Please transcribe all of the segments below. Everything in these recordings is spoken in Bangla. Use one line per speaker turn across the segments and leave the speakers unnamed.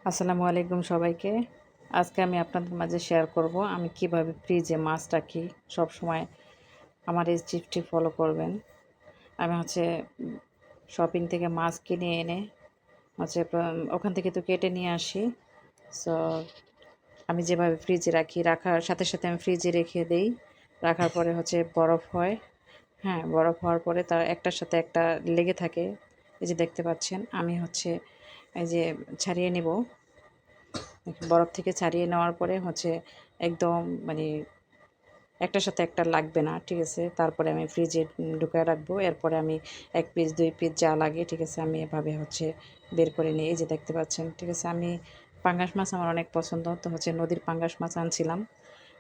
আসসালামু আলাইকুম সবাইকে। আজকে আমি আপনাদের মাঝে শেয়ার করব আমি কিভাবে ফ্রিজে মাছ রাখি। সবসময় আমার এই টিপসটি ফলো করবেন। আমি শপিং থেকে মাছ কিনে এনে ওখান থেকে তো কেটে নিয়ে আসি। সো আমি যেভাবে ফ্রিজে রাখি, রাখার সাথে সাথে আমি ফ্রিজে রেখে দেই। রাখার পরে বরফ হয়। হ্যাঁ, বরফ হওয়ার পরে তার একটার সাথে একটা লেগে থাকে। এই যে দেখতে পাচ্ছেন আমি এই যে ছাড়িয়ে নেব। বরফ থেকে ছাড়িয়ে নেওয়ার পরে একদম মানে একটার সাথে একটা লাগবে না, ঠিক আছে? তারপরে আমি ফ্রিজে ঢুকায় রাখবো। এরপরে আমি ১ পিস ২ পিস যা লাগে, ঠিক আছে? আমি এভাবে বের করে নিই। এই যে দেখতে পাচ্ছেন, ঠিক আছে? আমি পাঙ্গাস মাছ আমার অনেক পছন্দ। তো নদীর পাঙ্গাস মাছ আনছিলাম,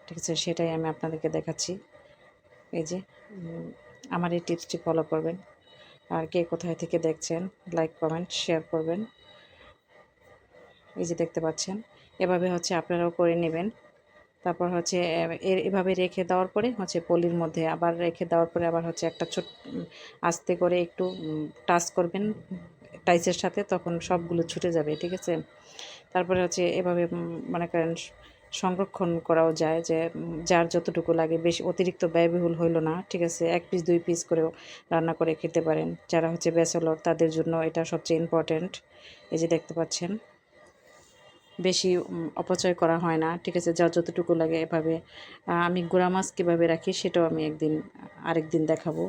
ঠিক আছে? সেটাই আমি আপনাদেরকে দেখাচ্ছি। এই যে আমার এই টিপসটি ফলো করবেন। আর কে কোথায় থেকে দেখছেন লাইক, কমেন্ট, শেয়ার করবেন। এই যে দেখতে পাচ্ছেন, এভাবে আপনারাও করে নেবেন। তারপর এভাবে রেখে দেওয়ার পরে পলির মধ্যে আবার রেখে দেওয়ার পরে আবার একটা আস্তে করে একটু টাচ করবেন টাইসের সাথে, তখন সবগুলো ছুটে যাবে, ঠিক আছে? তারপরে এভাবে মনে করেন সংরক্ষণ করাও যায়, যে যার যতটুকু লাগে, বেশি অতিরিক্ত ব্যয়বহুল হইল না, ঠিক আছে? ১ পিস ২ পিস করেও রান্না করে খেতে পারেন। যারা ব্যাচেলর তাদের জন্য এটা সবচেয়ে ইম্পর্ট্যান্ট। এই যে দেখতে পাচ্ছেন, বেশি অপচয় করা হয় না, ঠিক আছে? যার যতটুকু লাগে এভাবে। আমি গুঁড়া মাছ কীভাবে রাখি সেটাও আমি আরেকদিন দেখাবো।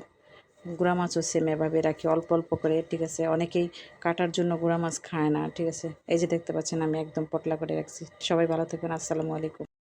গুঁড়া মাছও সেম এভাবে রাখি, অল্প অল্প করে, ঠিক আছে? অনেকেই কাটার জন্য গুঁড়া মাছ খায় না, ঠিক আছে? এই যে দেখতে পাচ্ছেন আমি একদম পতলা করে রাখছি। সবাই ভালো থাকবেন। আসসালামু আলাইকুম।